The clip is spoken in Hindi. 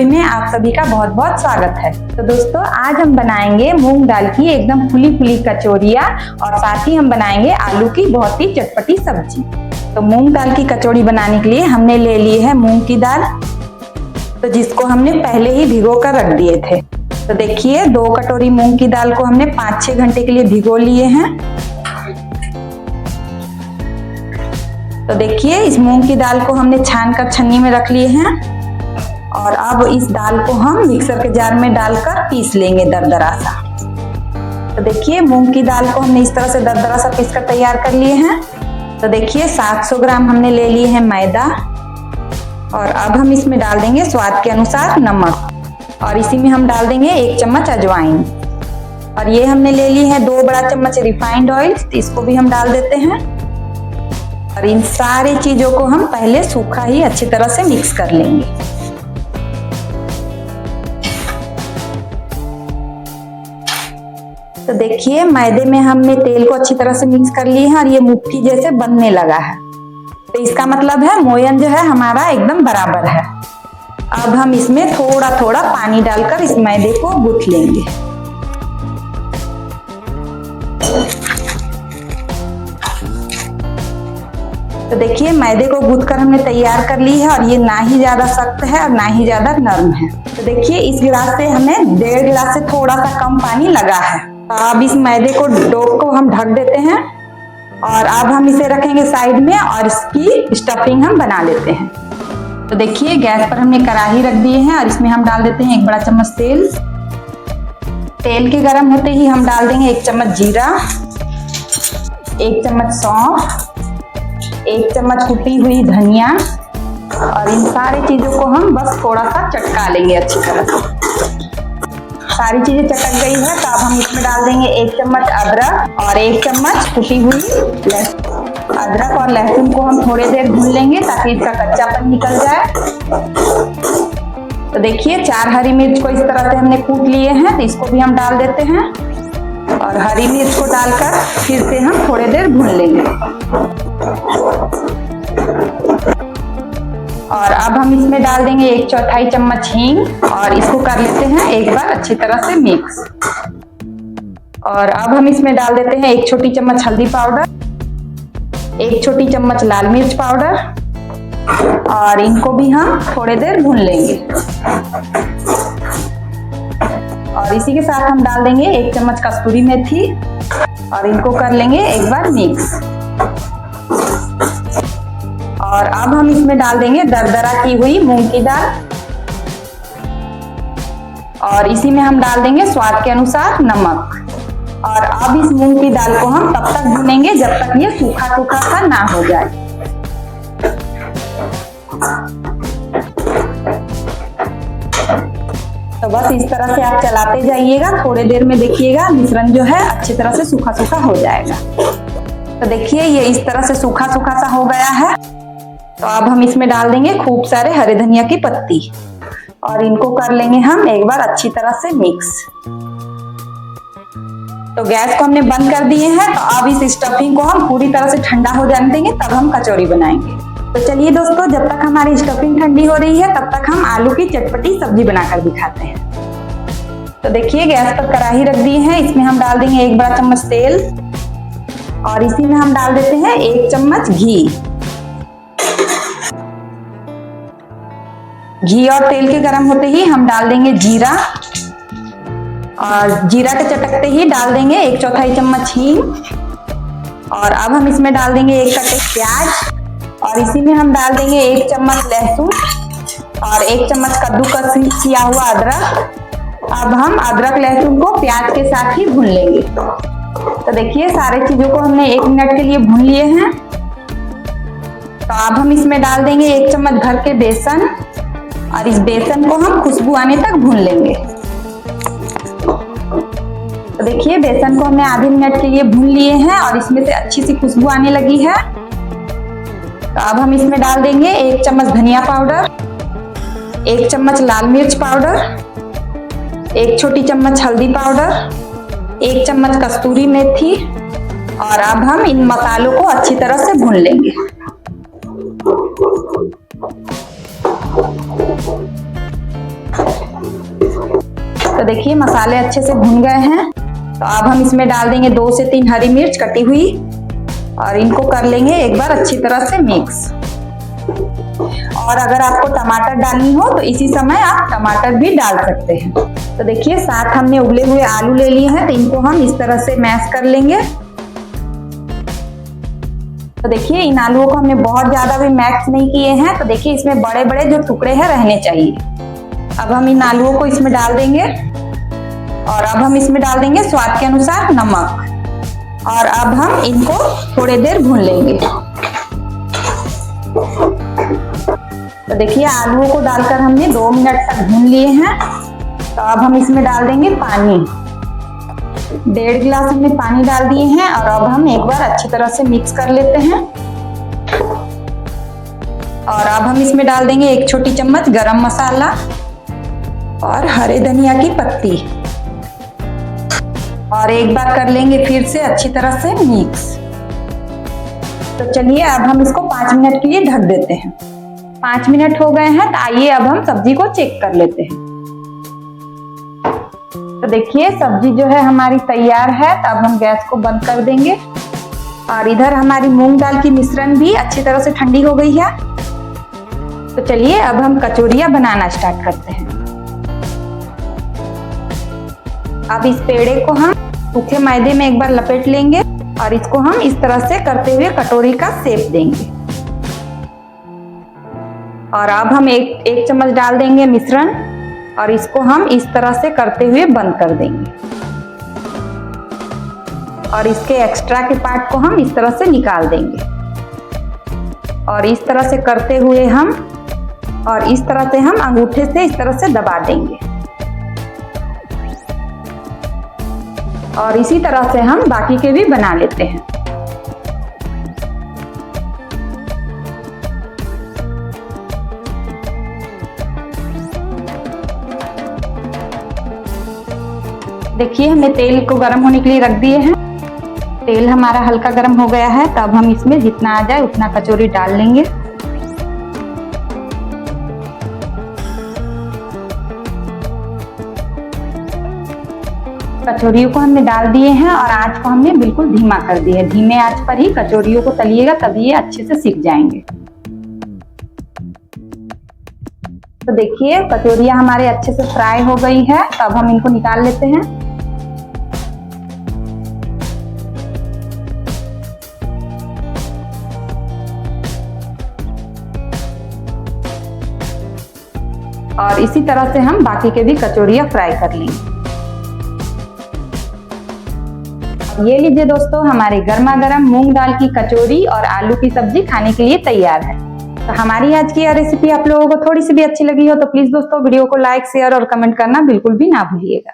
रसोई में आप सभी का बहुत बहुत स्वागत है। तो दोस्तों आज हम बनाएंगे मूंग दाल की एकदम फुली फुली कचौरियाँ और साथ ही हम बनाएंगे आलू की बहुत ही चटपटी सब्जी। तो मूंग दाल की कचौड़ी बनाने के लिए हमने ले ली है मूंग की दाल, तो जिसको हमने पहले ही भिगो कर रख दिए थे। तो देखिए 2 कटोरी मूंग की दाल को हमने 5-6 घंटे के लिए भिगो लिए हैं। तो देखिए इस मूंग की दाल को हमने छान कर छन्नी में रख लिए हैं और अब इस दाल को हम मिक्सर के जार में डालकर पीस लेंगे दरदरा सा। तो देखिए मूंग की दाल को हमने इस तरह से दरदरा सा पीस कर तैयार कर लिए हैं। तो देखिए 700 ग्राम हमने ले लिए हैं मैदा और अब हम इसमें डाल देंगे स्वाद के अनुसार नमक और इसी में हम डाल देंगे 1 चम्मच अजवाइन और ये हमने ले ली है 2 बड़ा चम्मच रिफाइंड ऑयल, तो इसको भी हम डाल देते हैं और इन सारी चीजों को हम पहले सूखा ही अच्छी तरह से मिक्स कर लेंगे। तो देखिए मैदे में हमने तेल को अच्छी तरह से मिक्स कर लिए हैं और ये मुट्ठी जैसे बनने लगा है, तो इसका मतलब है मोयन जो है हमारा एकदम बराबर है। अब हम इसमें थोड़ा थोड़ा पानी डालकर इस मैदे को गूंथ लेंगे। तो देखिए मैदे को गूंथ कर हमने तैयार कर ली है और ये ना ही ज्यादा सख्त है और ना ही ज्यादा नरम है। तो देखिए इस गिलास से हमें 1.5 गिलास से थोड़ा सा कम पानी लगा है। तो अब इस मैदे को डो को हम ढक देते हैं और अब हम इसे रखेंगे साइड में और इसकी स्टफिंग हम बना लेते हैं। तो देखिए गैस पर हमने कढ़ाई रख दिए हैं और इसमें हम डाल देते हैं 1 बड़ा चम्मच तेल। तेल के गर्म होते ही हम डाल देंगे 1 चम्मच जीरा, 1 चम्मच सौंफ, 1 चम्मच कुटी हुई धनिया और इन सारी चीजों को हम बस थोड़ा सा चटका लेंगे अच्छी तरह से। सारी चीजें चटक गई है तो अब हम इसमें डाल देंगे 1 चम्मच अदरक और 1 चम्मच कुटी हुई लहसुन। अदरक और लहसुन को हम थोड़ी देर भून लेंगे ताकि इसका कच्चापन निकल जाए। तो देखिए 4 हरी मिर्च को इस तरह से हमने कूट लिए हैं, तो इसको भी हम डाल देते हैं और हरी मिर्च को डालकर फिर से हम थोड़ी देर भून लेंगे। और अब हम इसमें डाल देंगे 1/4 चम्मच हींग और इसको कर लेते हैं एक बार अच्छी तरह से मिक्स। और अब हम इसमें डाल देते हैं 1 छोटी चम्मच हल्दी पाउडर, 1 छोटी चम्मच लाल मिर्च पाउडर और इनको भी हम थोड़ी देर भून लेंगे। और इसी के साथ हम डाल देंगे 1 चम्मच कस्तूरी मेथी और इनको कर लेंगे एक बार मिक्स। और अब हम इसमें डाल देंगे दरदरा की हुई मूंग की दाल और इसी में हम डाल देंगे स्वाद के अनुसार नमक। और अब इस मूंग की दाल को हम तब तक भूनेंगे जब तक ये सूखा सूखा सा ना हो जाए। तो बस इस तरह से आप चलाते जाइएगा, थोड़ी देर में देखिएगा मिश्रण जो है अच्छी तरह से सूखा सूखा हो जाएगा। तो देखिए ये इस तरह से सूखा सूखा सा हो गया है। तो अब हम इसमें डाल देंगे खूब सारे हरे धनिया की पत्ती और इनको कर लेंगे हम एक बार अच्छी तरह से मिक्स। तो गैस को हमने बंद कर दिए हैं। तो अब इस स्टफिंग को हम पूरी तरह से ठंडा हो जाने देंगे, तब हम कचौड़ी बनाएंगे। तो चलिए दोस्तों जब तक हमारी स्टफिंग ठंडी हो रही है तब तक हम आलू की चटपटी सब्जी बनाकर दिखाते हैं। तो देखिए गैस पर कढ़ाई रख दी है, इसमें हम डाल देंगे 1 बड़ा चम्मच तेल और इसी में हम डाल देते हैं 1 चम्मच घी। घी और तेल के गर्म होते ही हम डाल देंगे जीरा और जीरा के चटकते ही डाल देंगे 1/4 चम्मच हींग और अब हम इसमें डाल देंगे 1 कटे प्याज और इसी में हम डाल देंगे 1 चम्मच लहसुन और 1 चम्मच कद्दूकस किया हुआ अदरक। अब हम अदरक लहसुन को प्याज के साथ ही भून लेंगे। तो देखिए सारे चीजों को हमने 1 मिनट के लिए भून लिए हैं। तो अब हम इसमें डाल देंगे 1 चम्मच भर के बेसन और इस बेसन को हम खुशबू आने तक भून लेंगे। तो देखिए बेसन को हमने आधे मिनट के लिए भून लिए हैं और इसमें से अच्छी सी खुशबू आने लगी है। तो अब हम इसमें डाल देंगे 1 चम्मच धनिया पाउडर, 1 चम्मच लाल मिर्च पाउडर, 1 छोटी चम्मच हल्दी पाउडर, 1 चम्मच कस्तूरी मेथी और अब हम इन मसालों को अच्छी तरह से भून लेंगे। तो देखिए मसाले अच्छे से भुन गए हैं। तो अब हम इसमें डाल देंगे 2 से 3 हरी मिर्च कटी हुई और इनको कर लेंगे एक बार अच्छी तरह से मिक्स। और अगर आपको टमाटर डालनी हो तो इसी समय आप टमाटर भी डाल सकते हैं। तो देखिए साथ हमने उबले हुए आलू ले लिए हैं, तो इनको हम इस तरह से मैश कर लेंगे। तो देखिए इन आलूओं को हमने बहुत ज्यादा भी मैश नहीं किए हैं, तो देखिए इसमें बड़े बड़े जो टुकड़े हैं रहने चाहिए। अब हम इन आलूओं को इसमें डाल देंगे और अब हम इसमें डाल देंगे स्वाद के अनुसार नमक और अब हम इनको थोड़ी देर भून लेंगे। तो देखिए आलूओं को डालकर हमने 2 मिनट तक भून लिए हैं। तो अब हम इसमें डाल देंगे पानी। 1.5 गिलास हमने पानी डाल दिए हैं और अब हम एक बार अच्छी तरह से मिक्स कर लेते हैं। और अब हम इसमें डाल देंगे 1 छोटी चम्मच गरम मसाला और हरे धनिया की पत्ती और एक बार कर लेंगे फिर से अच्छी तरह से मिक्स। तो चलिए अब हम इसको 5 मिनट के लिए ढक देते हैं। 5 मिनट हो गए हैं, तो आइए अब हम सब्जी को चेक कर लेते हैं। तो देखिए सब्जी जो है हमारी तैयार है। तो अब हम गैस को बंद कर देंगे और इधर हमारी मूंग दाल की मिश्रण भी अच्छी तरह से ठंडी हो गई है। तो चलिए अब हम कचौरियां बनाना स्टार्ट करते हैं। अब इस पेड़े को हम सूखे मैदे में एक बार लपेट लेंगे और इसको हम इस तरह से करते हुए कटोरी का शेप देंगे। और अब हम एक चम्मच डाल देंगे मिश्रण और इसको हम इस तरह से करते हुए बंद कर देंगे और इसके एक्स्ट्रा के पार्ट को हम इस तरह से निकाल देंगे। और इस तरह से करते हुए हम अंगूठे से इस तरह से दबा देंगे और इसी तरह से हम बाकी के भी बना लेते हैं। देखिए हमने तेल को गर्म होने के लिए रख दिए हैं। तेल हमारा हल्का गर्म हो गया है, तब हम इसमें जितना आ जाए उतना कचौरी डाल लेंगे। कचौरियों को हमने डाल दिए हैं और आंच को हमने बिल्कुल धीमा कर दिया है। धीमे आंच पर ही कचौरियों को तलिएगा, तभी ये अच्छे से सिक जाएंगे। तो देखिए कचौरियां हमारे अच्छे से फ्राई हो गई है। तो अब हम इनको निकाल लेते हैं। और इसी तरह से हम बाकी के भी कचौरियां फ्राई कर लेंगे। ये लीजिए दोस्तों, हमारे गर्मा गर्म मूंग दाल की कचौरी और आलू की सब्जी खाने के लिए तैयार है। तो हमारी आज की यह रेसिपी आप लोगों को थोड़ी सी भी अच्छी लगी हो तो प्लीज दोस्तों वीडियो को लाइक, शेयर और कमेंट करना बिल्कुल भी ना भूलिएगा।